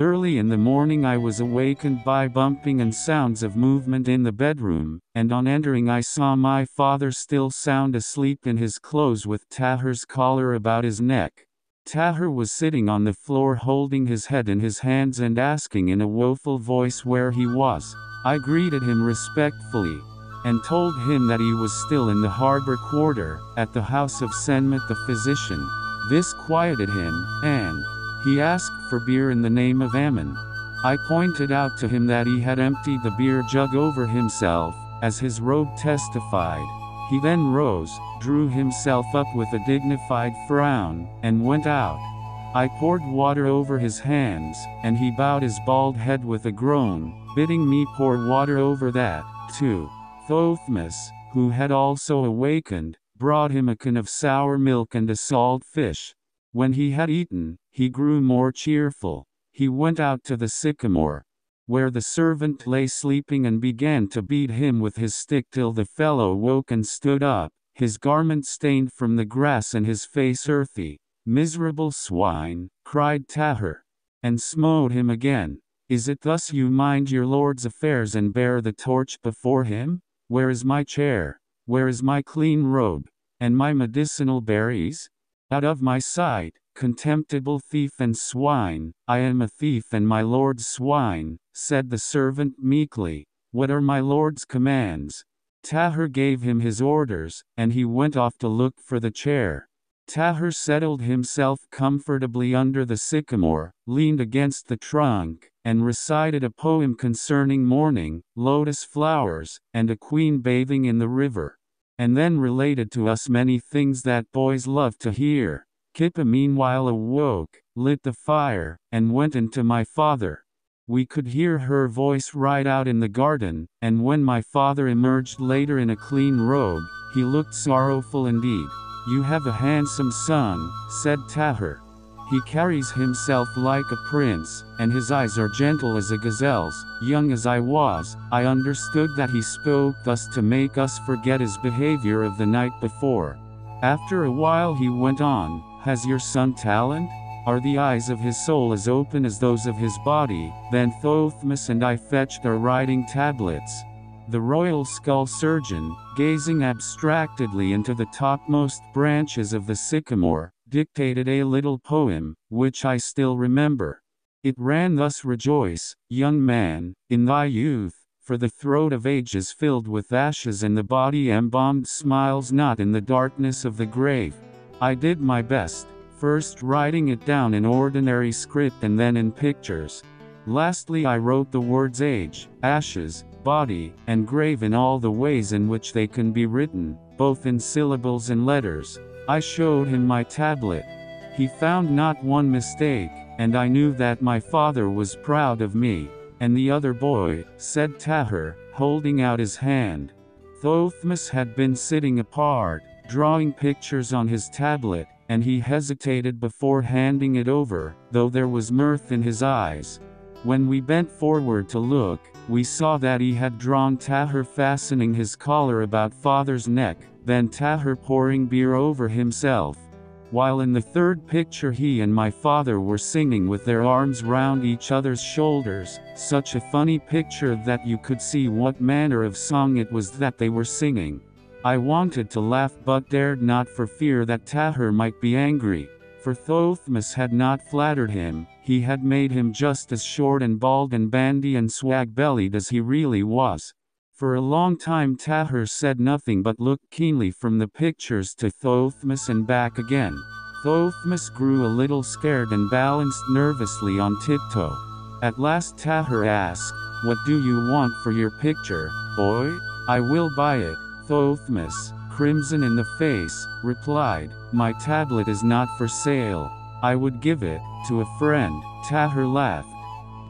Early in the morning I was awakened by bumping and sounds of movement in the bedroom, and on entering I saw my father still sound asleep in his clothes with Tahir's collar about his neck. Tahir was sitting on the floor holding his head in his hands and asking in a woeful voice where he was. I greeted him respectfully, and told him that he was still in the harbor quarter, at the house of Senmet the physician. This quieted him, and he asked for beer in the name of Ammon. I pointed out to him that he had emptied the beer jug over himself, as his robe testified. He then rose, drew himself up with a dignified frown, and went out. I poured water over his hands, and he bowed his bald head with a groan, bidding me pour water over that, too. Thothmes, who had also awakened, brought him a can of sour milk and a salt fish. When he had eaten, he grew more cheerful. He went out to the sycamore, where the servant lay sleeping, and began to beat him with his stick till the fellow woke and stood up, his garment stained from the grass and his face earthy. "Miserable swine," cried Tahir, and smote him again. "Is it thus you mind your lord's affairs and bear the torch before him? Where is my chair? Where is my clean robe? And my medicinal berries? Out of my sight, contemptible thief and swine." "I am a thief and my lord's swine," said the servant meekly. "What are my lord's commands?" Tahir gave him his orders, and he went off to look for the chair. Tahir settled himself comfortably under the sycamore, leaned against the trunk, and recited a poem concerning morning, lotus flowers, and a queen bathing in the river. And then related to us many things that boys love to hear. Kippa meanwhile awoke, lit the fire, and went into my father. We could hear her voice right out in the garden, and when my father emerged later in a clean robe, he looked sorrowful indeed. "You have a handsome son," said Tahir. "He carries himself like a prince, and his eyes are gentle as a gazelle's." Young as I was, I understood that he spoke thus to make us forget his behavior of the night before. After a while he went on, "Has your son talent? Are the eyes of his soul as open as those of his body?" Then Thothmes and I fetched our writing tablets. The royal skull surgeon, gazing abstractedly into the topmost branches of the sycamore, dictated a little poem, which I still remember. It ran thus: "Rejoice, young man, in thy youth, for the throat of age is filled with ashes and the body embalmed smiles not in the darkness of the grave." I did my best, first writing it down in ordinary script and then in pictures. Lastly I wrote the words age, ashes, body, and grave in all the ways in which they can be written, both in syllables and letters. I showed him my tablet. He found not one mistake, and I knew that my father was proud of me. "And the other boy," said Tahir, holding out his hand. Thothmes had been sitting apart, drawing pictures on his tablet, and he hesitated before handing it over, though there was mirth in his eyes. When we bent forward to look, we saw that he had drawn Tahir fastening his collar about father's neck, then Tahir pouring beer over himself, while in the third picture he and my father were singing with their arms round each other's shoulders, such a funny picture that you could see what manner of song it was that they were singing. I wanted to laugh but dared not for fear that Tahir might be angry, for Thothmes had not flattered him. He had made him just as short and bald and bandy and swag-bellied as he really was. For a long time Tahir said nothing but looked keenly from the pictures to Thothmes and back again. Thothmes grew a little scared and balanced nervously on tiptoe. At last Tahir asked, "What do you want for your picture, boy?" "I will buy it." Thothmes, crimson in the face, replied, "My tablet is not for sale. I would give it to a friend." Tahir laughed.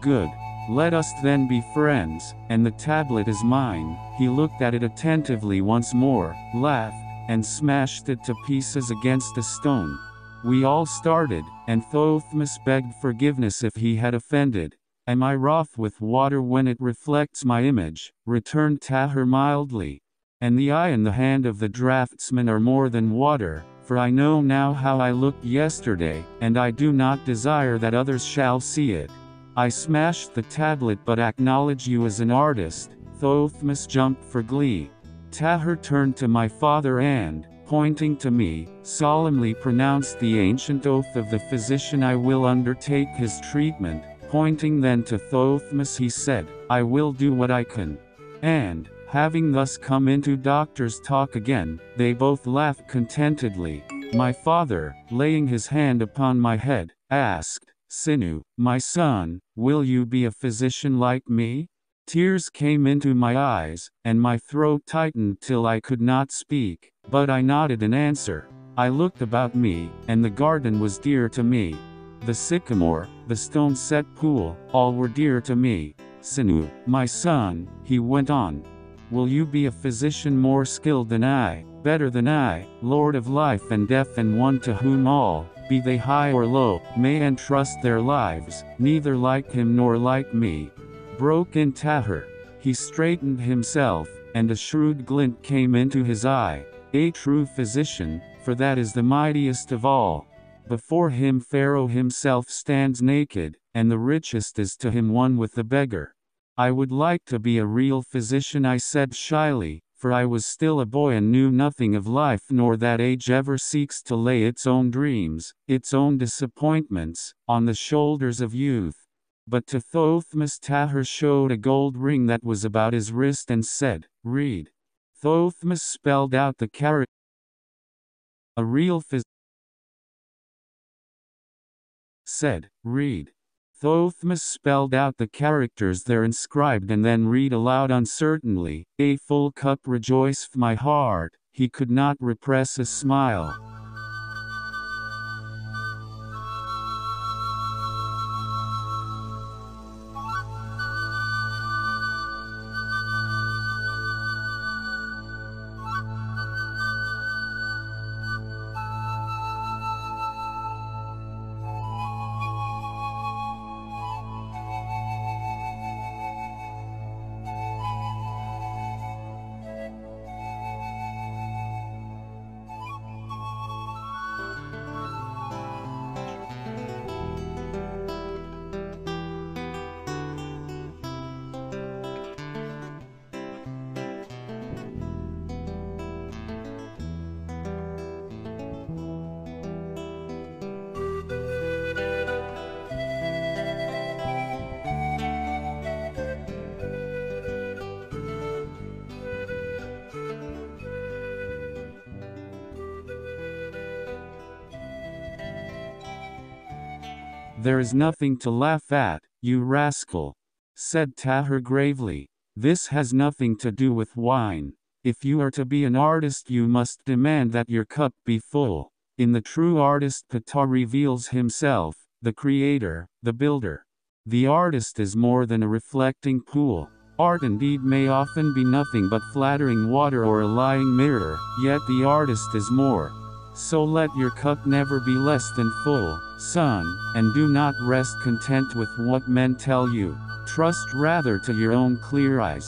"Good. Let us then be friends, and the tablet is mine." He looked at it attentively once more, laughed, and smashed it to pieces against a stone. We all started, and Thothmes begged forgiveness if he had offended. "Am I wroth with water when it reflects my image?" returned Tahir mildly. "And the eye and the hand of the draftsman are more than water, for I know now how I looked yesterday, and I do not desire that others shall see it." I smashed the tablet but acknowledge you as an artist. Thothmes jumped for glee. Tahir turned to my father and, pointing to me, solemnly pronounced the ancient oath of the physician. I will undertake his treatment. Pointing then to Thothmes he said, I will do what I can. And, having thus come into doctor's talk again, they both laughed contentedly. My father, laying his hand upon my head, asked, Sinuhe, my son, will you be a physician like me? Tears came into my eyes, and my throat tightened till I could not speak, but I nodded in answer. I looked about me, and the garden was dear to me. The sycamore, the stone-set pool, all were dear to me. Sinuhe, my son, he went on, will you be a physician more skilled than I, better than I, Lord of life and death, and one to whom all, be they high or low, may entrust their lives, neither like him nor like me? Broke in Tahir. He straightened himself, and a shrewd glint came into his eye. A true physician, for that is the mightiest of all. Before him Pharaoh himself stands naked, and the richest is to him one with the beggar. I would like to be a real physician, I said shyly, for I was still a boy and knew nothing of life, nor that age ever seeks to lay its own dreams, its own disappointments, on the shoulders of youth. But to Thothmes Tahir showed a gold ring that was about his wrist and said, read. Thothmes spelled out the character. A real physician said, read. Thothmes spelled out the characters there inscribed and then read aloud uncertainly. A full cup rejoiced my heart. He could not repress a smile. There is nothing to laugh at, you rascal, said Tahir gravely. This has nothing to do with wine. If you are to be an artist, you must demand that your cup be full. In the true artist, Ptah reveals himself, the creator, the builder. The artist is more than a reflecting pool. Art indeed may often be nothing but flattering water or a lying mirror, yet the artist is more. So let your cup never be less than full, son, and do not rest content with what men tell you. Trust rather to your own clear eyes.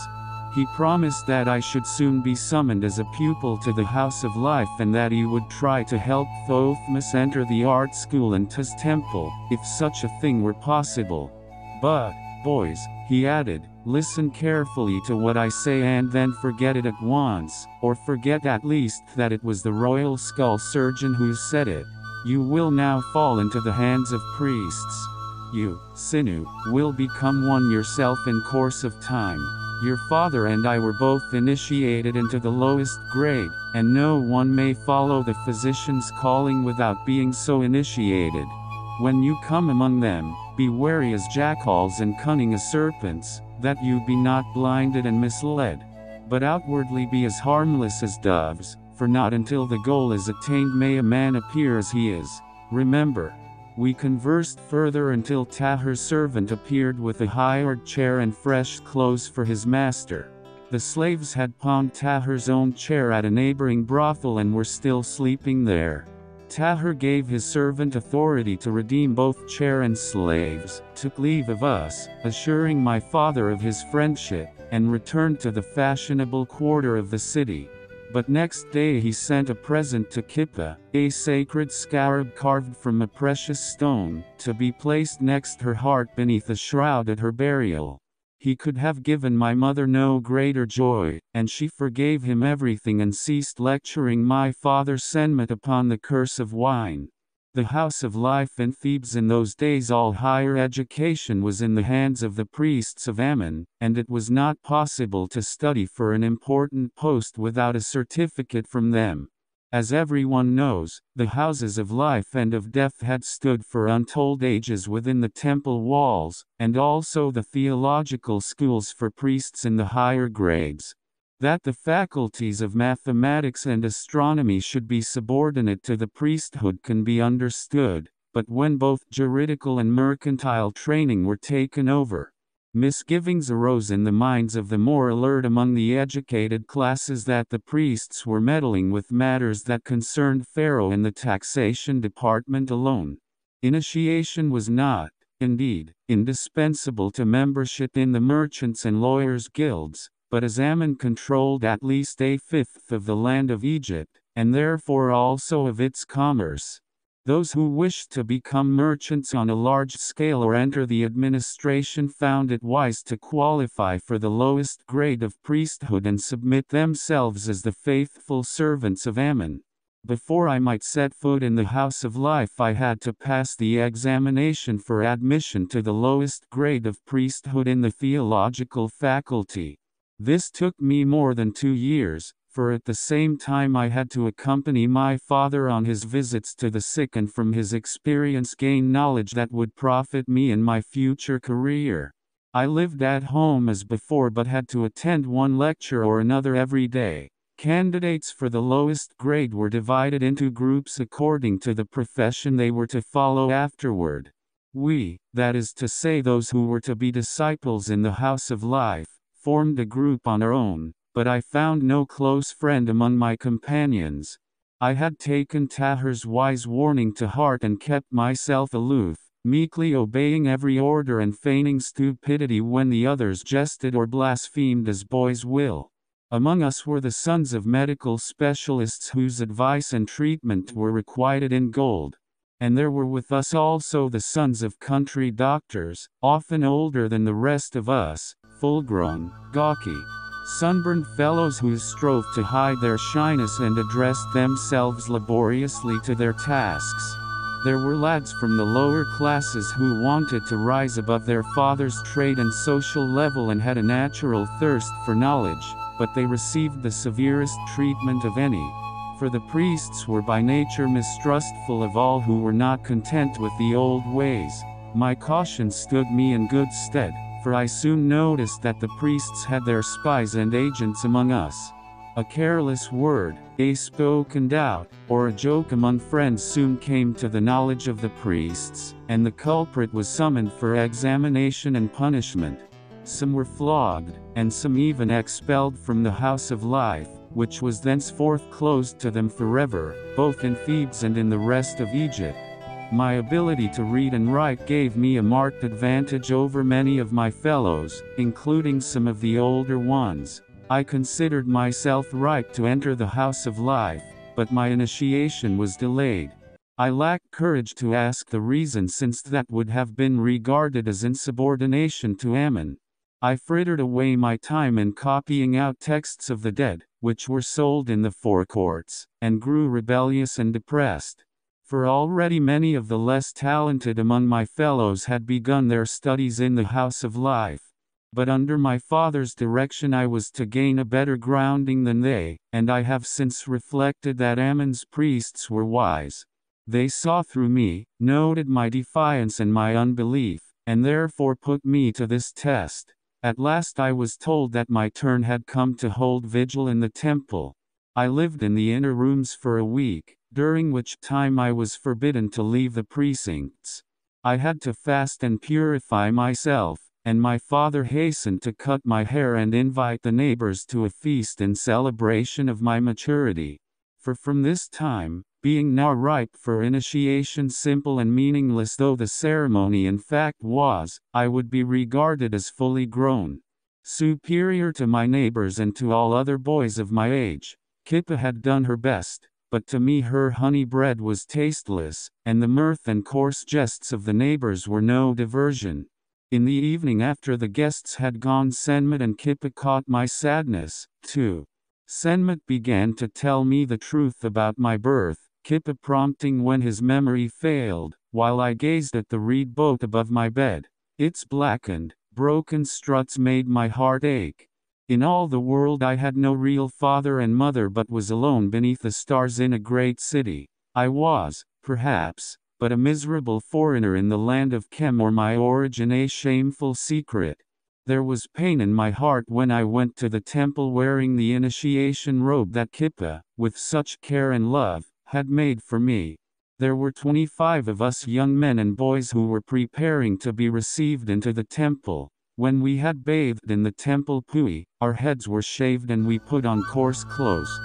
He promised that I should soon be summoned as a pupil to the House of Life, and that he would try to help Thothmes enter the art school and his temple, if such a thing were possible. But, boys, he added, listen carefully to what I say and then forget it at once, or forget at least that it was the royal skull surgeon who said it. You will now fall into the hands of priests. You, Sinuhe, will become one yourself in course of time. Your father and I were both initiated into the lowest grade, and no one may follow the physician's calling without being so initiated. When you come among them, be wary as jackals and cunning as serpents, that you be not blinded and misled. But outwardly be as harmless as doves, for not until the goal is attained may a man appear as he is. Remember. We conversed further until Tahir's servant appeared with a hired chair and fresh clothes for his master. The slaves had pawned Tahir's own chair at a neighboring brothel and were still sleeping there. Tahir gave his servant authority to redeem both chair and slaves, took leave of us, assuring my father of his friendship, and returned to the fashionable quarter of the city. But next day he sent a present to Kippa, a sacred scarab carved from a precious stone, to be placed next her heart beneath a shroud at her burial. He could have given my mother no greater joy, and she forgave him everything and ceased lecturing my father Senmet upon the curse of wine. The house of life in Thebes in those days, all higher education was in the hands of the priests of Ammon, and it was not possible to study for an important post without a certificate from them. As everyone knows, the houses of life and of death had stood for untold ages within the temple walls, and also the theological schools for priests in the higher grades. That the faculties of mathematics and astronomy should be subordinate to the priesthood can be understood, but when both juridical and mercantile training were taken over, misgivings arose in the minds of the more alert among the educated classes that the priests were meddling with matters that concerned Pharaoh and the taxation department alone. Initiation was not, indeed, indispensable to membership in the merchants and lawyers' guilds, but as Ammon controlled at least a fifth of the land of Egypt, and therefore also of its commerce, those who wished to become merchants on a large scale or enter the administration found it wise to qualify for the lowest grade of priesthood and submit themselves as the faithful servants of Ammon. Before I might set foot in the house of life, I had to pass the examination for admission to the lowest grade of priesthood in the theological faculty. This took me more than 2 years, for at the same time I had to accompany my father on his visits to the sick and from his experience gain knowledge that would profit me in my future career. I lived at home as before but had to attend one lecture or another every day. Candidates for the lowest grade were divided into groups according to the profession they were to follow afterward. We, that is to say those who were to be disciples in the house of life, formed a group on our own, but I found no close friend among my companions. I had taken Taher's wise warning to heart and kept myself aloof, meekly obeying every order and feigning stupidity when the others jested or blasphemed as boys will. Among us were the sons of medical specialists whose advice and treatment were requited in gold. And there were with us also the sons of country doctors, often older than the rest of us, full-grown, gawky, sunburned fellows who strove to hide their shyness and addressed themselves laboriously to their tasks. There were lads from the lower classes who wanted to rise above their father's trade and social level and had a natural thirst for knowledge, but they received the severest treatment of any. For the priests were by nature mistrustful of all who were not content with the old ways. My caution stood me in good stead, for I soon noticed that the priests had their spies and agents among us. A careless word, a spoken doubt, or a joke among friends soon came to the knowledge of the priests, and the culprit was summoned for examination and punishment. Some were flogged, and some even expelled from the house of life, which was thenceforth closed to them forever, both in Thebes and in the rest of Egypt. My ability to read and write gave me a marked advantage over many of my fellows, including some of the older ones. I considered myself ripe to enter the house of life, but my initiation was delayed. I lacked courage to ask the reason, since that would have been regarded as insubordination to Ammon. I frittered away my time in copying out texts of the dead, which were sold in the forecourts, and grew rebellious and depressed. For already many of the less talented among my fellows had begun their studies in the house of life. But under my father's direction I was to gain a better grounding than they, and I have since reflected that Ammon's priests were wise. They saw through me, noted my defiance and my unbelief, and therefore put me to this test. At last I was told that my turn had come to hold vigil in the temple. I lived in the inner rooms for a week, during which time I was forbidden to leave the precincts. I had to fast and purify myself, and my father hastened to cut my hair and invite the neighbors to a feast in celebration of my maturity. For from this time, being now ripe for initiation, simple and meaningless though the ceremony in fact was, I would be regarded as fully grown, superior to my neighbors and to all other boys of my age. Kippa had done her best, but to me her honey bread was tasteless, and the mirth and coarse jests of the neighbors were no diversion. In the evening after the guests had gone, Senmut and Kippa caught my sadness, too. Senmut began to tell me the truth about my birth, Kippa prompting when his memory failed, while I gazed at the reed boat above my bed. Its blackened, broken struts made my heart ache. In all the world I had no real father and mother, but was alone beneath the stars in a great city. I was, perhaps, but a miserable foreigner in the land of Kem, or my origin a shameful secret. There was pain in my heart when I went to the temple wearing the initiation robe that Kippa, with such care and love, had made for me. There were 25 of us young men and boys who were preparing to be received into the temple. When we had bathed in the temple pool, our heads were shaved and we put on coarse clothes.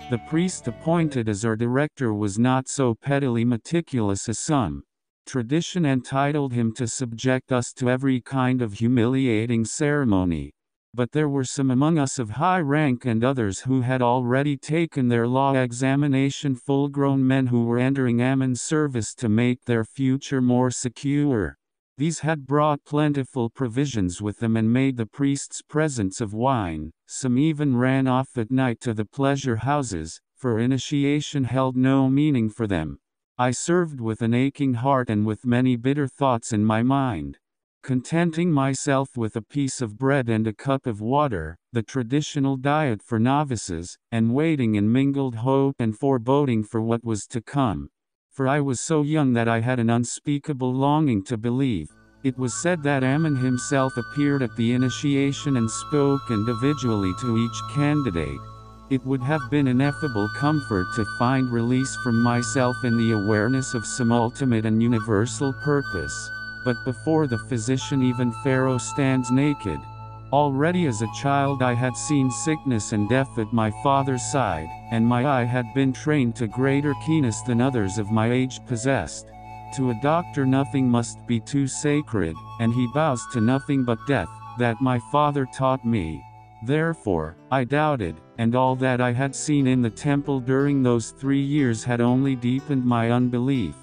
The priest appointed as our director was not so pettily meticulous as some. Tradition entitled him to subject us to every kind of humiliating ceremony. But there were some among us of high rank and others who had already taken their law examination, full-grown men who were entering Ammon's service to make their future more secure. These had brought plentiful provisions with them and made the priests presents of wine. Some even ran off at night to the pleasure houses, for initiation held no meaning for them. I served with an aching heart and with many bitter thoughts in my mind. Contenting myself with a piece of bread and a cup of water, the traditional diet for novices, and waiting in mingled hope and foreboding for what was to come. For I was so young that I had an unspeakable longing to believe. It was said that Ammon himself appeared at the initiation and spoke individually to each candidate. It would have been ineffable comfort to find release from myself in the awareness of some ultimate and universal purpose. But before the physician even Pharaoh stands naked. Already as a child I had seen sickness and death at my father's side, and my eye had been trained to greater keenness than others of my age possessed. To a doctor nothing must be too sacred, and he bows to nothing but death, that my father taught me. Therefore, I doubted, and all that I had seen in the temple during those 3 years had only deepened my unbelief.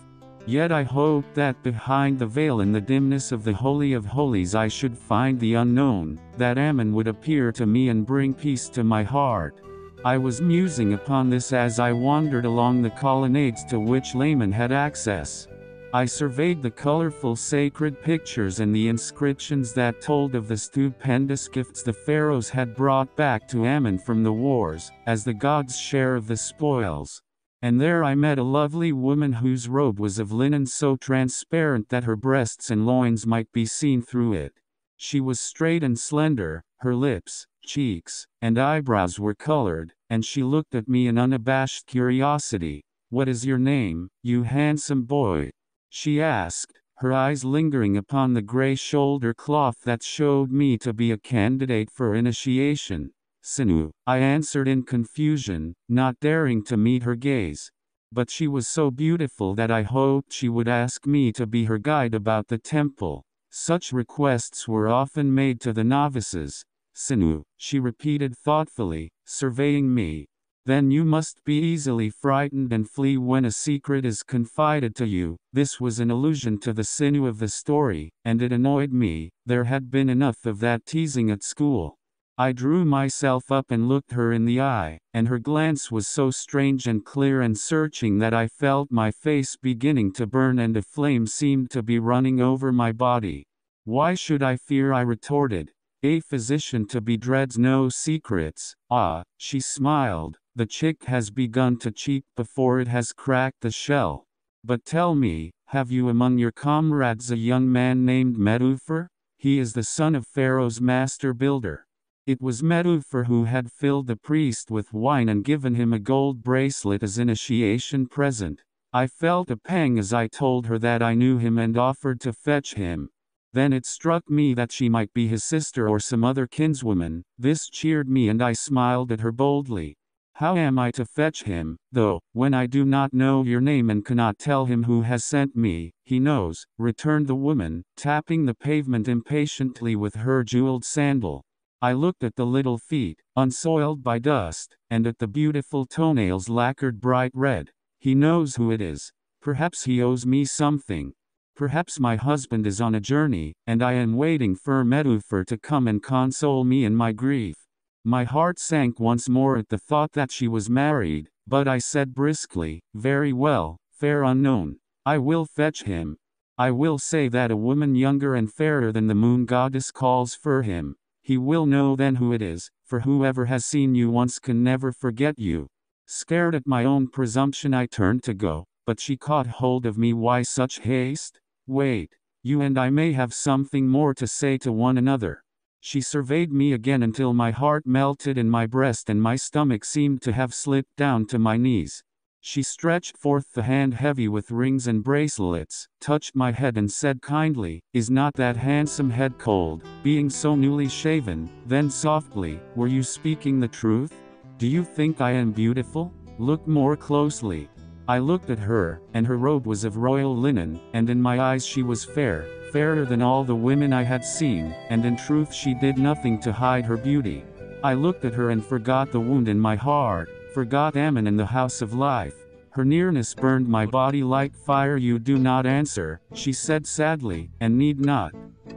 Yet I hoped that behind the veil in the dimness of the Holy of Holies I should find the unknown, that Ammon would appear to me and bring peace to my heart. I was musing upon this as I wandered along the colonnades to which laymen had access. I surveyed the colorful sacred pictures and the inscriptions that told of the stupendous gifts the pharaohs had brought back to Ammon from the wars, as the gods' share of the spoils. And there I met a lovely woman whose robe was of linen so transparent that her breasts and loins might be seen through it. She was straight and slender, her lips, cheeks, and eyebrows were colored, and she looked at me in unabashed curiosity. "What is your name, you handsome boy?" she asked, her eyes lingering upon the gray shoulder cloth that showed me to be a candidate for initiation. "Sinuhe," I answered in confusion, not daring to meet her gaze. But she was so beautiful that I hoped she would ask me to be her guide about the temple. Such requests were often made to the novices. "Sinuhe," she repeated thoughtfully, surveying me. Then you must be easily frightened and flee when a secret is confided to you. This was an allusion to the sinuhe of the story, and it annoyed me. There had been enough of that teasing at school. I drew myself up and looked her in the eye, and her glance was so strange and clear and searching that I felt my face beginning to burn and a flame seemed to be running over my body. Why should I fear? I retorted. A physician to be dreads no secrets. Ah, she smiled, the chick has begun to cheep before it has cracked the shell. But tell me, have you among your comrades a young man named S.YouTube? He is the son of Pharaoh's master builder. It was S.YouTube who had filled the priest with wine and given him a gold bracelet as initiation present. I felt a pang as I told her that I knew him and offered to fetch him. Then it struck me that she might be his sister or some other kinswoman. This cheered me and I smiled at her boldly. How am I to fetch him, though, when I do not know your name and cannot tell him who has sent me? He knows, returned the woman, tapping the pavement impatiently with her jeweled sandal. I looked at the little feet, unsoiled by dust, and at the beautiful toenails lacquered bright red. He knows who it is. Perhaps he owes me something. Perhaps my husband is on a journey, and I am waiting for S.YouTube to come and console me in my grief. My heart sank once more at the thought that she was married, but I said briskly, very well, fair unknown. I will fetch him. I will say that a woman younger and fairer than the moon goddess calls for him. He will know then who it is, for whoever has seen you once can never forget you. Scared at my own presumption I turned to go, but she caught hold of me. Why such haste? Wait, you and I may have something more to say to one another. She surveyed me again until my heart melted in my breast and my stomach seemed to have slipped down to my knees. She stretched forth the hand heavy with rings and bracelets, touched my head and said kindly, "Is not that handsome head cold, being so newly shaven?" Then softly, "Were you speaking the truth? Do you think I am beautiful? Look more closely." I looked at her, and her robe was of royal linen, and in my eyes she was fair, fairer than all the women I had seen, and in truth she did nothing to hide her beauty. I looked at her and forgot the wound in my heart, forgot Ammon and the house of life. Her nearness burned my body like fire. "You do not answer," she said sadly, "and need not.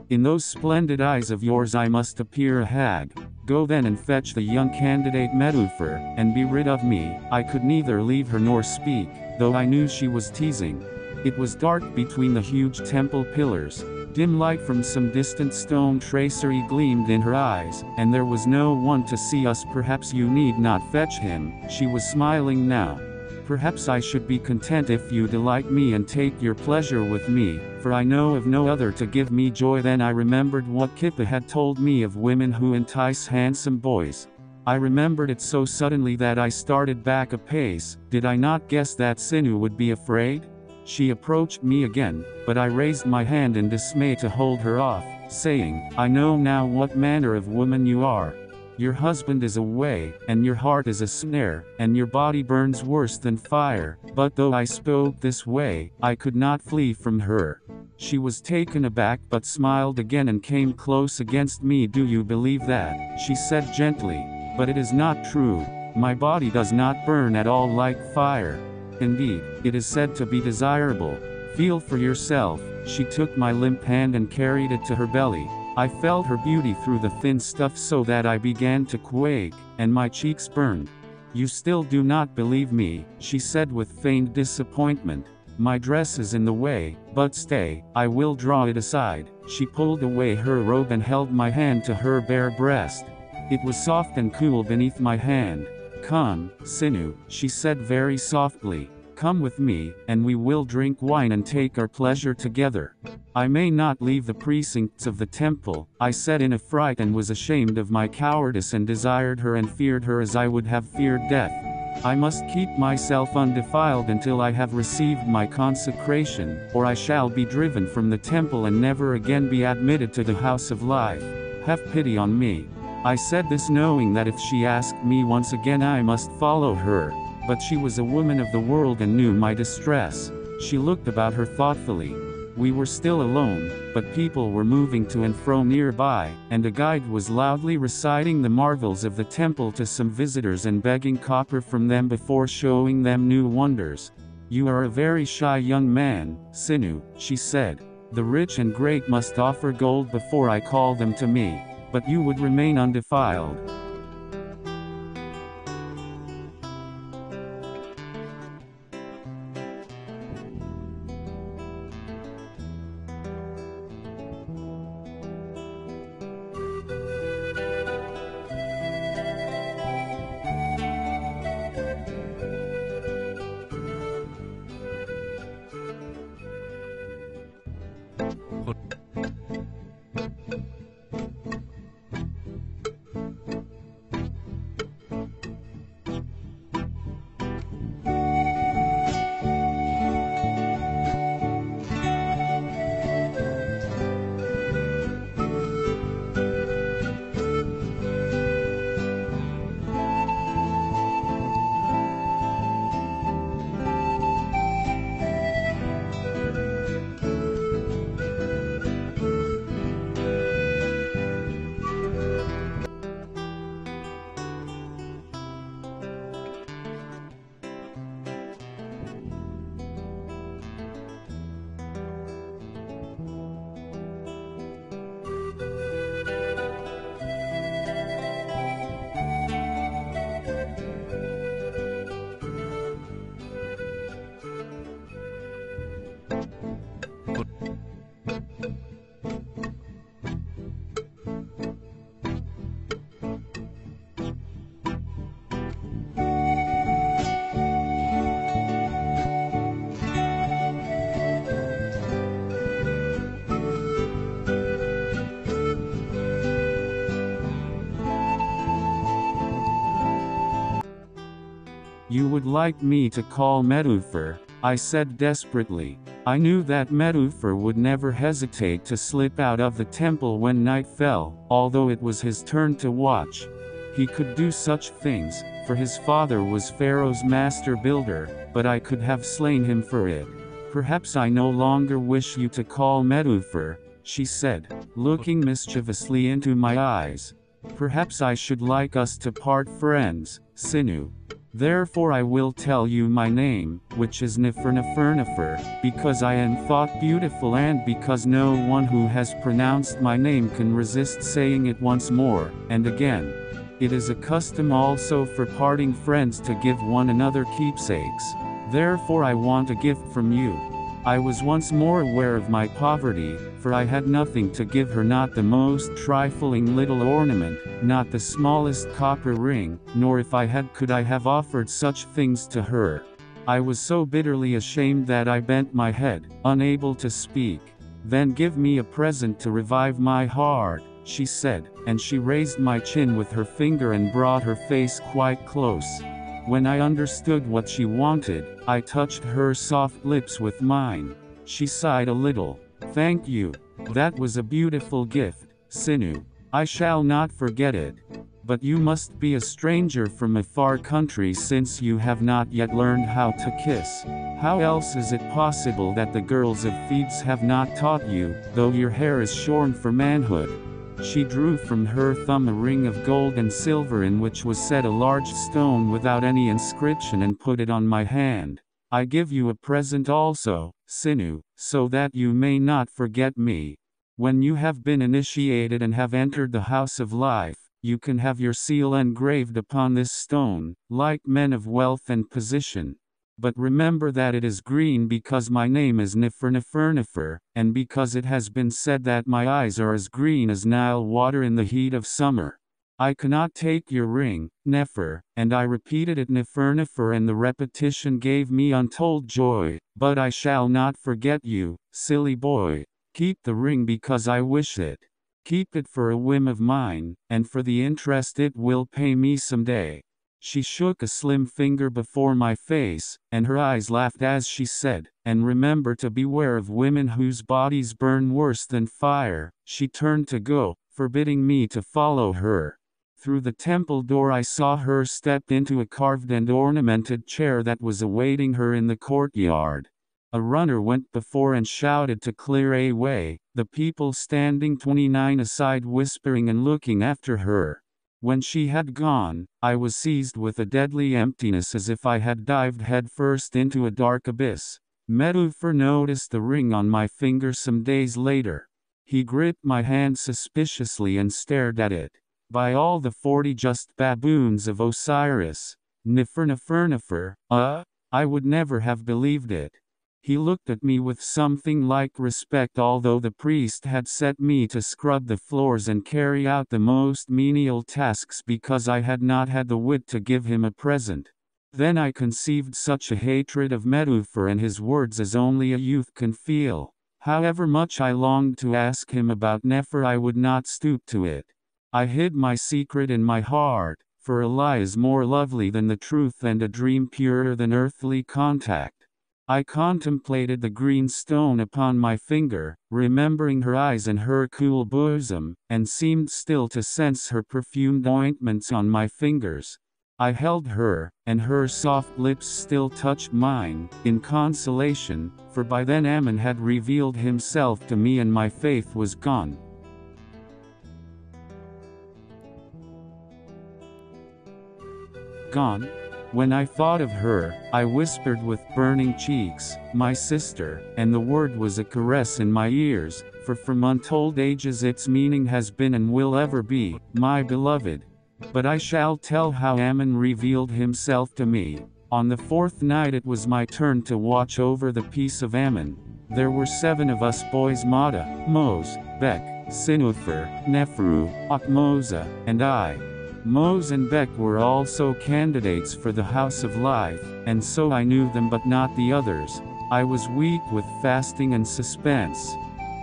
In those splendid eyes of yours I must appear a hag. Go then and fetch the young candidate S.YouTube, and be rid of me." I could neither leave her nor speak, though I knew she was teasing. It was dark between the huge temple pillars. Dim light from some distant stone tracery gleamed in her eyes, and there was no one to see us. "Perhaps you need not fetch him," she was smiling now. "Perhaps I should be content if you delight me and take your pleasure with me, for I know of no other to give me joy." Then I remembered what Kippa had told me of women who entice handsome boys. I remembered it so suddenly that I started back a pace. Did I not guess that sinuhe would be afraid? She approached me again, but I raised my hand in dismay to hold her off, saying, "I know now what manner of woman you are. Your husband is away, and your heart is a snare, and your body burns worse than fire." But though I spoke this way, I could not flee from her. She was taken aback but smiled again and came close against me. "Do you believe that?" she said gently. "But it is not true. My body does not burn at all like fire. Indeed, it is said to be desirable. Feel for yourself." She took my limp hand and carried it to her belly. I felt her beauty through the thin stuff so that I began to quake, and my cheeks burned. "You still do not believe me," she said with feigned disappointment. "My dress is in the way, but stay, I will draw it aside." She pulled away her robe and held my hand to her bare breast. It was soft and cool beneath my hand. "Come, sinuhe," she said very softly. "Come with me, and we will drink wine and take our pleasure together." "I may not leave the precincts of the temple," I said in a fright and was ashamed of my cowardice and desired her and feared her as I would have feared death. "I must keep myself undefiled until I have received my consecration, or I shall be driven from the temple and never again be admitted to the house of life. Have pity on me." I said this knowing that if she asked me once again I must follow her. But she was a woman of the world and knew my distress. She looked about her thoughtfully. We were still alone, but people were moving to and fro nearby, and a guide was loudly reciting the marvels of the temple to some visitors and begging copper from them before showing them new wonders. "You are a very shy young man, Sinuhe," she said. "The rich and great must offer gold before I call them to me, but you would remain undefiled." "You would like me to call Medufer," I said desperately. I knew that Medufer would never hesitate to slip out of the temple when night fell, although it was his turn to watch. He could do such things, for his father was Pharaoh's master builder, but I could have slain him for it. "Perhaps I no longer wish you to call Medufer," she said, looking mischievously into my eyes. "Perhaps I should like us to part friends, Sinuhe. Therefore I will tell you my name, which is Nefernefernefer, because I am thought beautiful and because no one who has pronounced my name can resist saying it once more, and again. It is a custom also for parting friends to give one another keepsakes. Therefore I want a gift from you." I was once more aware of my poverty, for I had nothing to give her, not the most trifling little ornament, not the smallest copper ring, nor if I had could I have offered such things to her. I was so bitterly ashamed that I bent my head, unable to speak. "Then give me a present to revive my heart," she said, and she raised my chin with her finger and brought her face quite close. When I understood what she wanted, I touched her soft lips with mine. She sighed a little. "Thank you. That was a beautiful gift, Sinuhe. I shall not forget it. But you must be a stranger from a far country since you have not yet learned how to kiss. How else is it possible that the girls of Thebes have not taught you, though your hair is shorn for manhood?" She drew from her thumb a ring of gold and silver in which was set a large stone without any inscription and put it on my hand. "I give you a present also, Sinuhe, so that you may not forget me. When you have been initiated and have entered the house of life, you can have your seal engraved upon this stone, like men of wealth and position. But remember that it is green because my name is Nefernefernefer, and because it has been said that my eyes are as green as Nile water in the heat of summer. I cannot take your ring, Nefer," and I repeated it Nefernefer, and the repetition gave me untold joy. "But I shall not forget you, silly boy. Keep the ring because I wish it. Keep it for a whim of mine, and for the interest it will pay me some day." She shook a slim finger before my face, and her eyes laughed as she said, "And remember to beware of women whose bodies burn worse than fire." She turned to go, forbidding me to follow her. Through the temple door I saw her step into a carved and ornamented chair that was awaiting her in the courtyard. A runner went before and shouted to clear a way, the people standing 29 aside whispering and looking after her. When she had gone, I was seized with a deadly emptiness as if I had dived headfirst into a dark abyss. Medufur noticed the ring on my finger some days later. He gripped my hand suspiciously and stared at it. By all the 40 just baboons of Osiris. Niffer, I would never have believed it. He looked at me with something like respect, although the priest had set me to scrub the floors and carry out the most menial tasks because I had not had the wit to give him a present. Then I conceived such a hatred of Medufur and his words as only a youth can feel. However much I longed to ask him about Nefer, I would not stoop to it. I hid my secret in my heart, for a lie is more lovely than the truth and a dream purer than earthly contact. I contemplated the green stone upon my finger, remembering her eyes and her cool bosom, and seemed still to sense her perfumed ointments on my fingers. I held her, and her soft lips still touched mine, in consolation, for by then Ammon had revealed himself to me and my faith was gone. Gone? When I thought of her, I whispered with burning cheeks, "My sister," and the word was a caress in my ears, for from untold ages its meaning has been and will ever be, "My beloved." But I shall tell how Ammon revealed himself to me. On the 4th night it was my turn to watch over the peace of Ammon. There were 7 of us boys: Mata, Mose, Bek, Sinuhe, Neferu, Akmoza, and I. Mose and Beck were also candidates for the House of Life, and so I knew them but not the others. I was weak with fasting and suspense.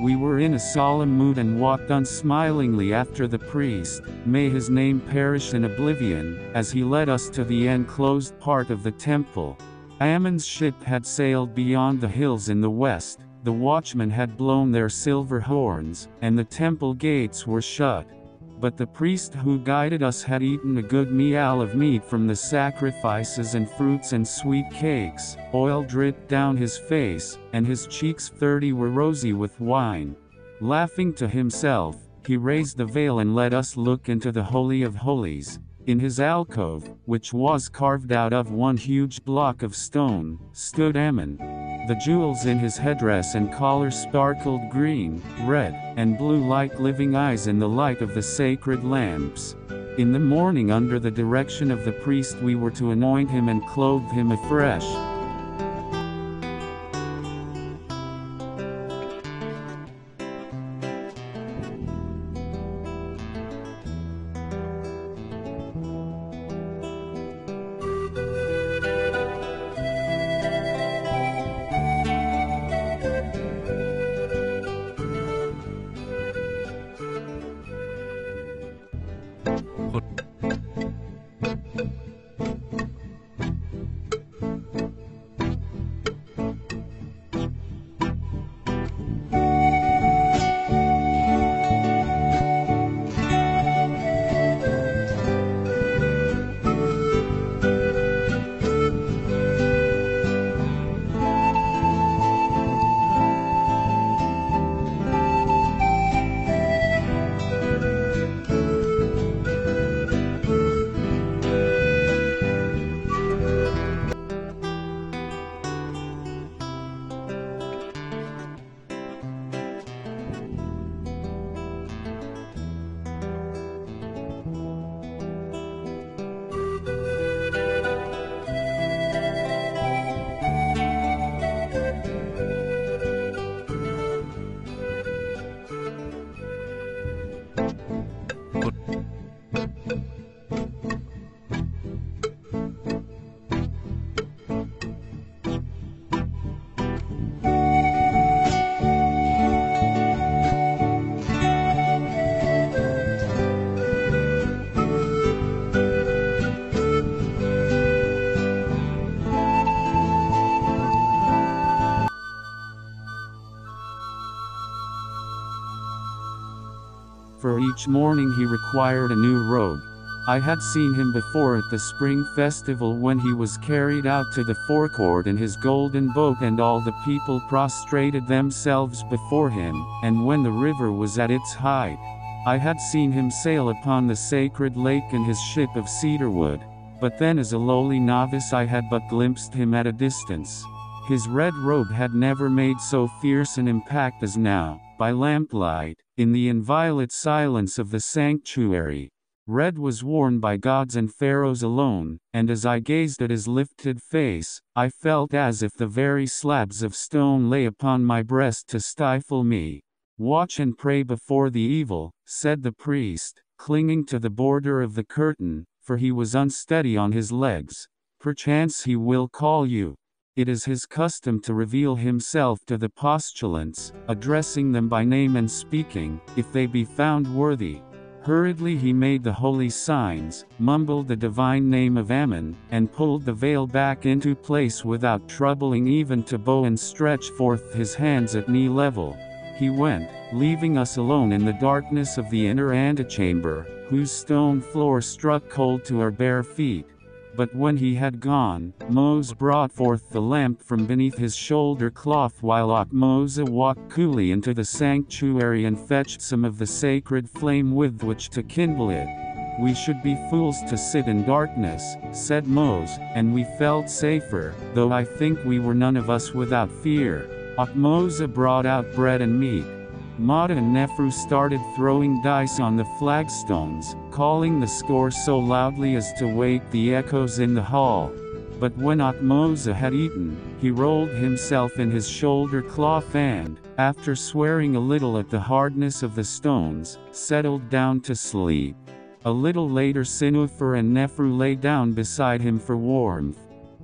We were in a solemn mood and walked unsmilingly after the priest, may his name perish in oblivion, as he led us to the enclosed part of the temple. Ammon's ship had sailed beyond the hills in the west, the watchmen had blown their silver horns, and the temple gates were shut. But the priest who guided us had eaten a good meal of meat from the sacrifices and fruits and sweet cakes. Oil dripped down his face, and his cheeks 30 were rosy with wine. Laughing to himself, he raised the veil and let us look into the Holy of Holies. In his alcove, which was carved out of one huge block of stone, stood Ammon. The jewels in his headdress and collar sparkled green, red, and blue like living eyes in the light of the sacred lamps. In the morning, under the direction of the priest, we were to anoint him and clothe him afresh. For each morning he required a new robe. I had seen him before at the spring festival when he was carried out to the forecourt in his golden boat and all the people prostrated themselves before him, and when the river was at its height. I had seen him sail upon the sacred lake in his ship of cedarwood, but then as a lowly novice I had but glimpsed him at a distance. His red robe had never made so fierce an impact as now, by lamplight, in the inviolate silence of the sanctuary. Red was worn by gods and pharaohs alone, and as I gazed at his lifted face, I felt as if the very slabs of stone lay upon my breast to stifle me. "Watch and pray before the evil," said the priest, clinging to the border of the curtain, for he was unsteady on his legs. "Perchance he will call you." It is his custom to reveal himself to the postulants, addressing them by name and speaking, if they be found worthy. Hurriedly he made the holy signs, mumbled the divine name of Ammon, and pulled the veil back into place without troubling even to bow and stretch forth his hands at knee level. He went, leaving us alone in the darkness of the inner antechamber, whose stone floor struck cold to our bare feet. But when he had gone, Mose brought forth the lamp from beneath his shoulder cloth while Achmoza walked coolly into the sanctuary and fetched some of the sacred flame with which to kindle it. "We should be fools to sit in darkness," said Mose, and we felt safer, though I think we were none of us without fear. Achmoza brought out bread and meat. Mata and Nephru started throwing dice on the flagstones, calling the score so loudly as to wake the echoes in the hall. But when Achmoza had eaten, he rolled himself in his shoulder cloth and, after swearing a little at the hardness of the stones, settled down to sleep. A little later Sinuhe and Nephru lay down beside him for warmth.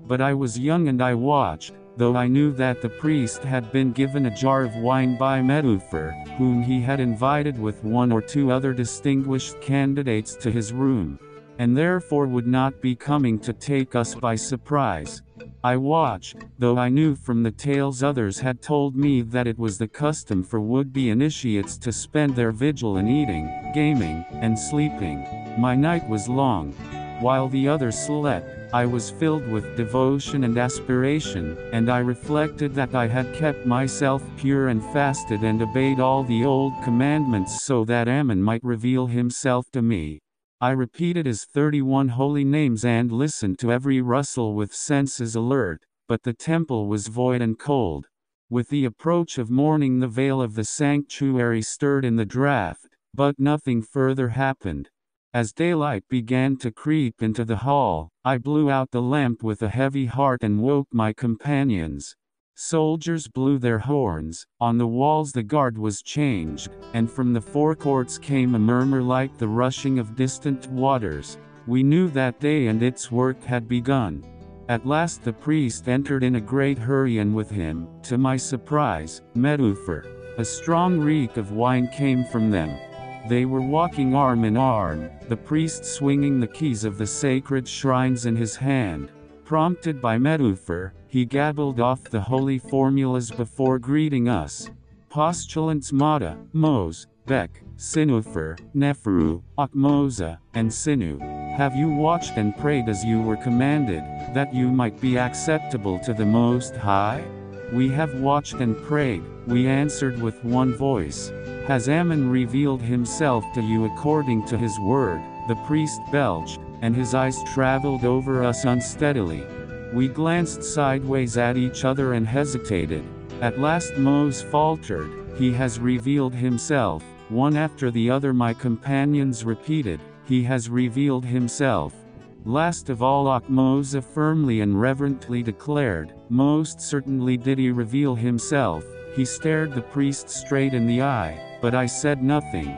But I was young and I watched, though I knew that the priest had been given a jar of wine by Medufer, whom he had invited with one or two other distinguished candidates to his room, and therefore would not be coming to take us by surprise. I watched, though I knew from the tales others had told me that it was the custom for would-be initiates to spend their vigil in eating, gaming, and sleeping. My night was long. While the others slept, I was filled with devotion and aspiration, and I reflected that I had kept myself pure and fasted and obeyed all the old commandments so that Ammon might reveal himself to me. I repeated his 31 holy names and listened to every rustle with senses alert, but the temple was void and cold. With the approach of morning the veil of the sanctuary stirred in the draught, but nothing further happened. As daylight began to creep into the hall, I blew out the lamp with a heavy heart and woke my companions. Soldiers blew their horns, on the walls the guard was changed, and from the forecourts came a murmur like the rushing of distant waters. We knew that day and its work had begun. At last the priest entered in a great hurry and with him, to my surprise, Medufer. A strong reek of wine came from them. They were walking arm in arm, the priest swinging the keys of the sacred shrines in his hand. Prompted by Medufer, he gabbled off the holy formulas before greeting us. Postulants Mata, Mose, Bek, Sinuhe, Nephru, Achmoza, and Sinu. Have you watched and prayed as you were commanded, that you might be acceptable to the Most High? We have watched and prayed, we answered with one voice. Has Ammon revealed himself to you according to his word? The priest belched, and his eyes traveled over us unsteadily. We glanced sideways at each other and hesitated. At last Mose faltered, he has revealed himself. One after the other my companions repeated, he has revealed himself. Last of all Achmoza firmly and reverently declared, most certainly did he reveal himself. He stared the priest straight in the eye, but I said nothing.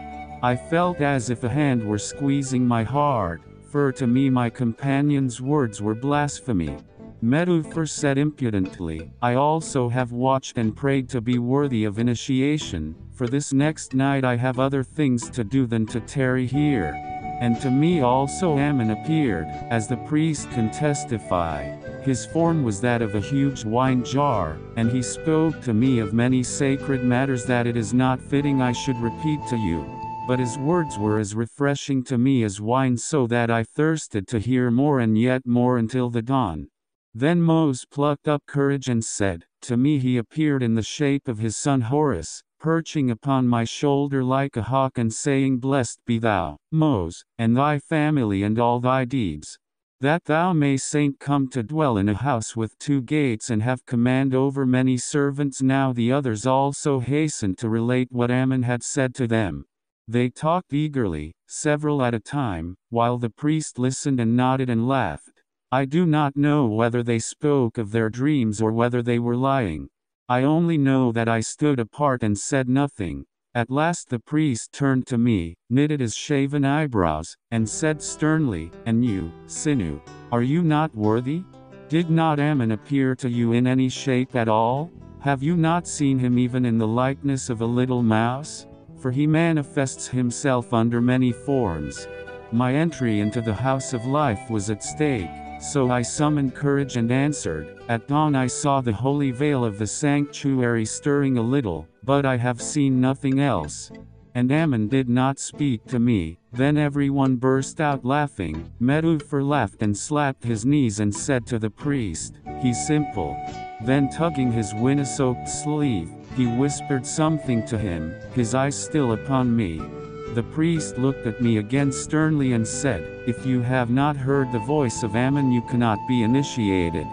I felt as if a hand were squeezing my heart, for to me my companion's words were blasphemy. Medufer said impudently, I also have watched and prayed to be worthy of initiation, for this next night I have other things to do than to tarry here. And to me also Ammon appeared, as the priest can testify. His form was that of a huge wine jar, and he spoke to me of many sacred matters that it is not fitting I should repeat to you. But his words were as refreshing to me as wine, so that I thirsted to hear more and yet more until the dawn. Then Moses plucked up courage and said, to me he appeared in the shape of his son Horus, perching upon my shoulder like a hawk and saying, Blessed be thou, Moses, and thy family and all thy deeds, that thou mayst come to dwell in a house with 2 gates and have command over many servants. Now the others also hastened to relate what Ammon had said to them. They talked eagerly, several at a time, while the priest listened and nodded and laughed. I do not know whether they spoke of their dreams or whether they were lying. I only know that I stood apart and said nothing. At last the priest turned to me, knitted his shaven eyebrows, and said sternly, And you, Sinuhe, are you not worthy? Did not Ammon appear to you in any shape at all? Have you not seen him even in the likeness of a little mouse? For he manifests himself under many forms. My entry into the house of life was at stake. So I summoned courage and answered, At dawn I saw the holy veil of the sanctuary stirring a little, but I have seen nothing else. And Ammon did not speak to me. Then everyone burst out laughing. Medufor laughed and slapped his knees and said to the priest, He's simple. Then tugging his winnow-soaked sleeve, he whispered something to him, his eyes still upon me. The priest looked at me again sternly and said, If you have not heard the voice of Ammon you cannot be initiated.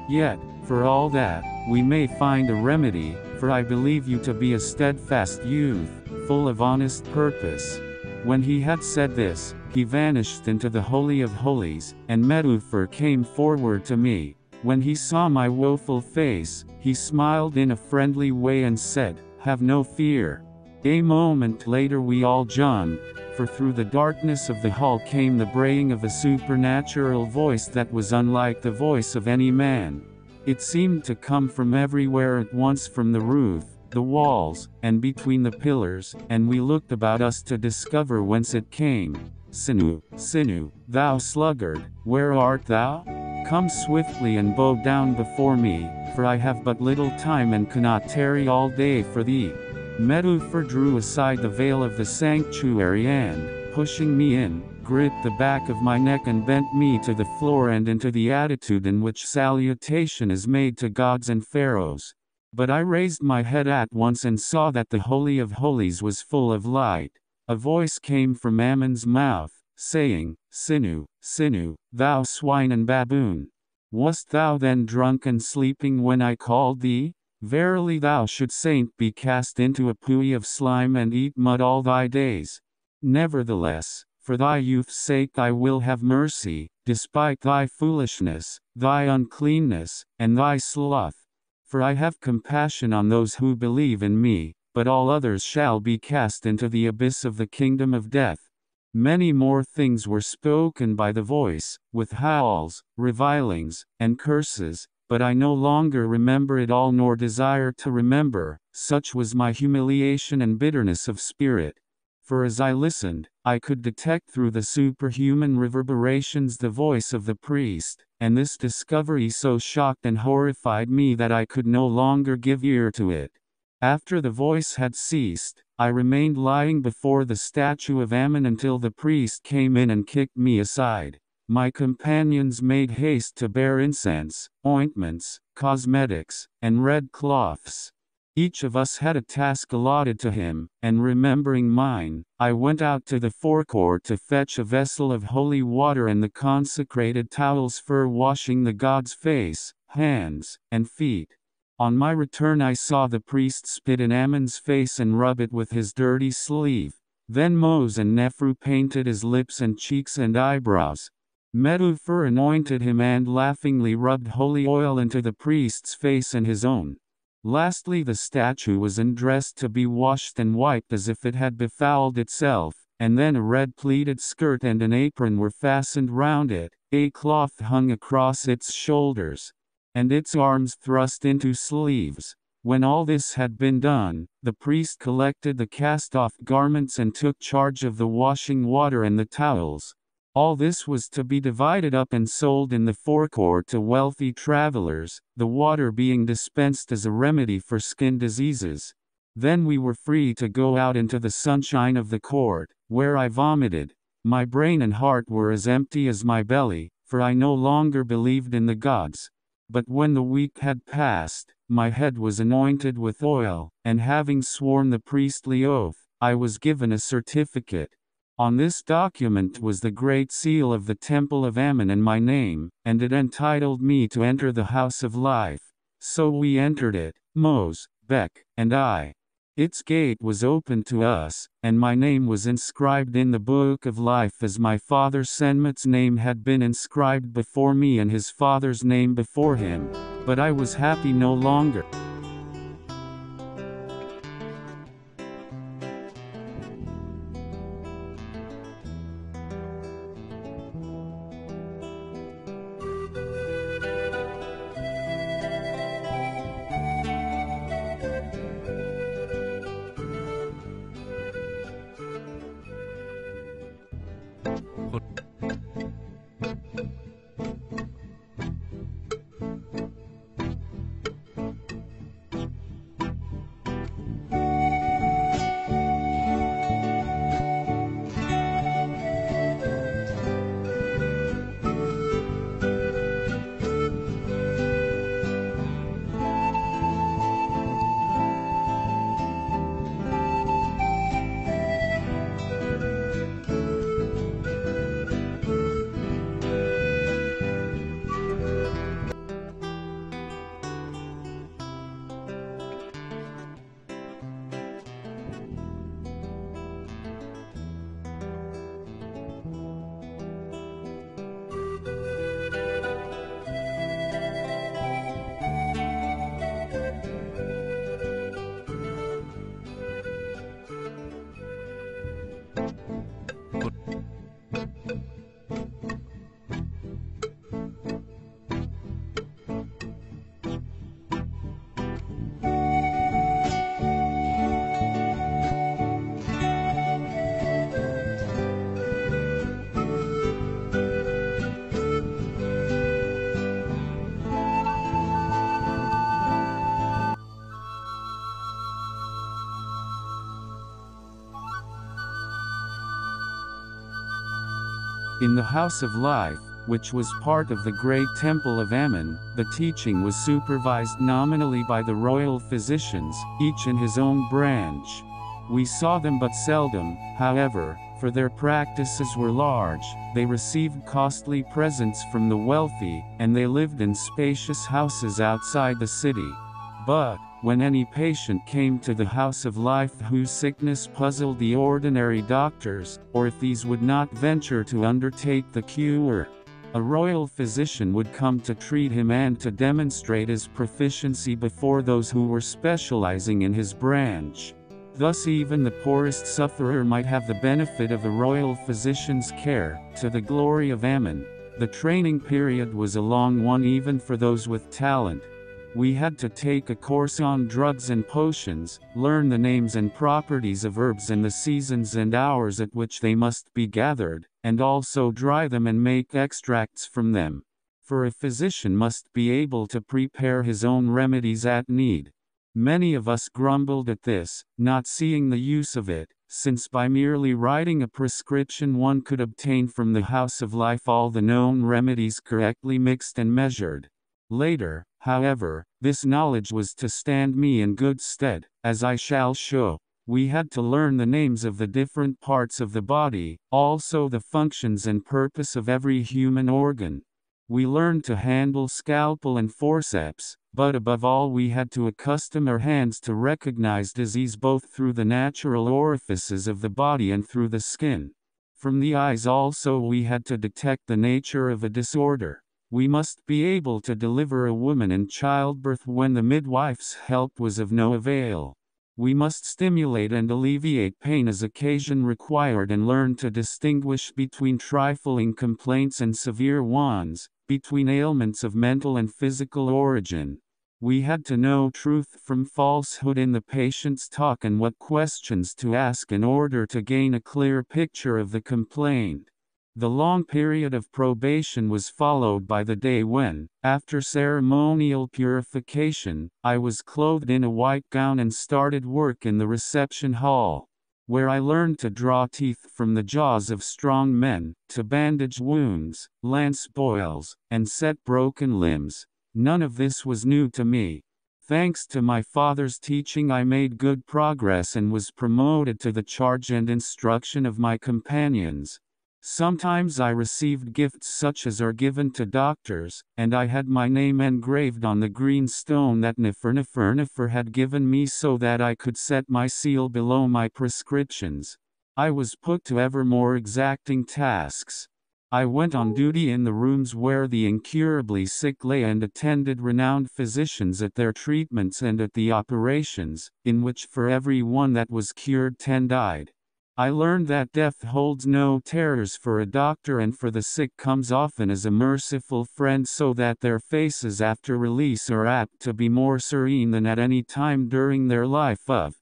Yet, for all that, we may find a remedy, for I believe you to be a steadfast youth, full of honest purpose. When he had said this, he vanished into the Holy of Holies, and Medufor came forward to me. When he saw my woeful face, he smiled in a friendly way and said, Have no fear. A moment later we all jumped, for through the darkness of the hall came the braying of a supernatural voice that was unlike the voice of any man. It seemed to come from everywhere at once, from the roof, the walls, and between the pillars, and we looked about us to discover whence it came. Sinuhe, Sinuhe, thou sluggard, where art thou? Come swiftly and bow down before me, for I have but little time and cannot tarry all day for thee. Medufor drew aside the veil of the sanctuary and, pushing me in, gripped the back of my neck and bent me to the floor and into the attitude in which salutation is made to gods and pharaohs. But I raised my head at once and saw that the Holy of Holies was full of light. A voice came from Ammon's mouth, saying, Sinuhe, Sinuhe, thou swine and baboon! Wast thou then drunk and sleeping when I called thee? Verily thou shouldst be cast into a pool of slime and eat mud all thy days. Nevertheless, for thy youth's sake I will have mercy, despite thy foolishness, thy uncleanness, and thy sloth. For I have compassion on those who believe in me, but all others shall be cast into the abyss of the kingdom of death. Many more things were spoken by the voice, with howls, revilings, and curses, but I no longer remember it all nor desire to remember, such was my humiliation and bitterness of spirit. For as I listened, I could detect through the superhuman reverberations the voice of the priest, and this discovery so shocked and horrified me that I could no longer give ear to it. After the voice had ceased, I remained lying before the statue of Ammon until the priest came in and kicked me aside. My companions made haste to bear incense, ointments, cosmetics, and red cloths. Each of us had a task allotted to him, and remembering mine, I went out to the forecourt to fetch a vessel of holy water and the consecrated towels for washing the god's face, hands, and feet. On my return I saw the priest spit in Ammon's face and rub it with his dirty sleeve. Then Moses and Nephru painted his lips and cheeks and eyebrows. Medufor anointed him and laughingly rubbed holy oil into the priest's face and his own. Lastly the statue was undressed to be washed and wiped as if it had befouled itself, and then a red pleated skirt and an apron were fastened round it, a cloth hung across its shoulders, and its arms thrust into sleeves. When all this had been done, the priest collected the cast-off garments and took charge of the washing water and the towels. All this was to be divided up and sold in the forecourt to wealthy travelers, the water being dispensed as a remedy for skin diseases. Then we were free to go out into the sunshine of the court, where I vomited. My brain and heart were as empty as my belly, for I no longer believed in the gods. But when the week had passed, my head was anointed with oil, and having sworn the priestly oath, I was given a certificate. On this document was the great seal of the temple of Ammon and my name, and it entitled me to enter the house of life. So we entered it, Mose, Beck, and I. Its gate was opened to us, and my name was inscribed in the book of life as my father Senmet's name had been inscribed before me and his father's name before him. But I was happy no longer. In the House of Life, which was part of the great Temple of Ammon, the teaching was supervised nominally by the royal physicians, each in his own branch. We saw them but seldom, however, for their practices were large, they received costly presents from the wealthy, and they lived in spacious houses outside the city. But, when any patient came to the House of Life whose sickness puzzled the ordinary doctors, or if these would not venture to undertake the cure, a royal physician would come to treat him and to demonstrate his proficiency before those who were specializing in his branch. Thus even the poorest sufferer might have the benefit of a royal physician's care, to the glory of Ammon. The training period was a long one even for those with talent. We had to take a course on drugs and potions, learn the names and properties of herbs and the seasons and hours at which they must be gathered, and also dry them and make extracts from them. For a physician must be able to prepare his own remedies at need. Many of us grumbled at this, not seeing the use of it, since by merely writing a prescription one could obtain from the House of Life all the known remedies correctly mixed and measured. Later, however, this knowledge was to stand me in good stead, as I shall show. We had to learn the names of the different parts of the body, also the functions and purpose of every human organ. We learned to handle scalpel and forceps, but above all we had to accustom our hands to recognize disease both through the natural orifices of the body and through the skin. From the eyes also we had to detect the nature of a disorder. We must be able to deliver a woman in childbirth when the midwife's help was of no avail. We must stimulate and alleviate pain as occasion required and learn to distinguish between trifling complaints and severe ones, between ailments of mental and physical origin. We had to know truth from falsehood in the patient's talk and what questions to ask in order to gain a clear picture of the complaint. The long period of probation was followed by the day when, after ceremonial purification, I was clothed in a white gown and started work in the reception hall, where I learned to draw teeth from the jaws of strong men, to bandage wounds, lance boils, and set broken limbs. None of this was new to me. Thanks to my father's teaching, I made good progress and was promoted to the charge and instruction of my companions. Sometimes I received gifts such as are given to doctors, and I had my name engraved on the green stone that Nefer had given me so that I could set my seal below my prescriptions. I was put to ever more exacting tasks. I went on duty in the rooms where the incurably sick lay and attended renowned physicians at their treatments and at the operations, in which for every one that was cured 10 died. I learned that death holds no terrors for a doctor, and for the sick comes often as a merciful friend, so that their faces after release are apt to be more serene than at any time during their life of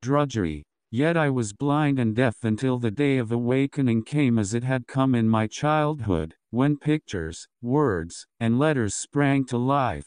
drudgery. Yet I was blind and deaf until the day of awakening came, as it had come in my childhood, when pictures, words, and letters sprang to life.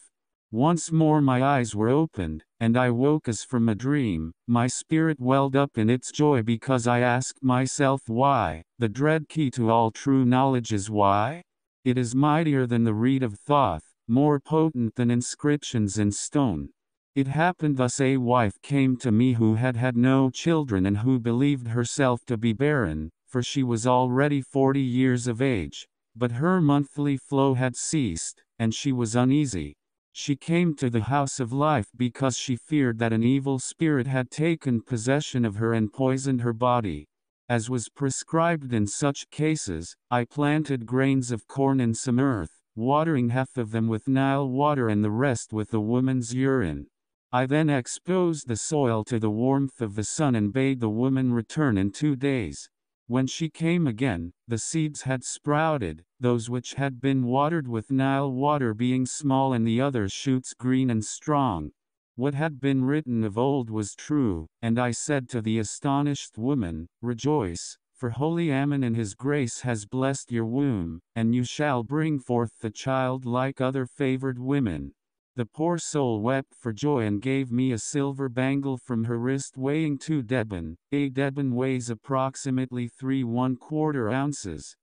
Once more my eyes were opened, and I woke as from a dream. My spirit welled up in its joy because I asked myself why. The dread key to all true knowledge is why. It is mightier than the reed of Thoth, more potent than inscriptions in stone. It happened thus: a wife came to me who had had no children and who believed herself to be barren, for she was already 40 years of age. But her monthly flow had ceased, and she was uneasy. She came to the house of life because she feared that an evil spirit had taken possession of her and poisoned her body. As was prescribed in such cases, I planted grains of corn in some earth, watering half of them with Nile water and the rest with the woman's urine. I then exposed the soil to the warmth of the sun and bade the woman return in 2 days. When she came again, the seeds had sprouted, those which had been watered with Nile water being small and the other shoots green and strong. What had been written of old was true, and I said to the astonished woman, "Rejoice, for holy Ammon in his grace has blessed your womb, and you shall bring forth the child like other favored women." The poor soul wept for joy and gave me a silver bangle from her wrist weighing 2 deben. A deben weighs approximately 3¼ ounces.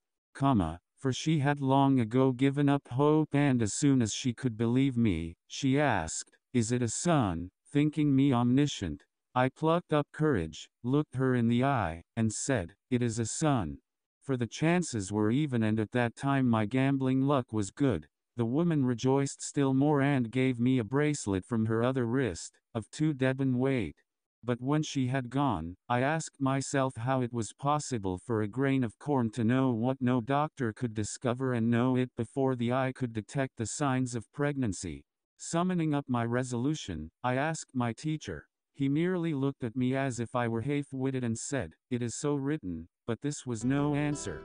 For she had long ago given up hope, and as soon as she could believe me, she asked, "Is it a son?" Thinking me omniscient, I plucked up courage, looked her in the eye, and said, "It is a son." For the chances were even, and at that time my gambling luck was good. The woman rejoiced still more and gave me a bracelet from her other wrist, of 2 deben weight. But when she had gone, I asked myself how it was possible for a grain of corn to know what no doctor could discover and know it before the eye could detect the signs of pregnancy. Summoning up my resolution, I asked my teacher. He merely looked at me as if I were half-witted and said, "It is so written," but this was no answer.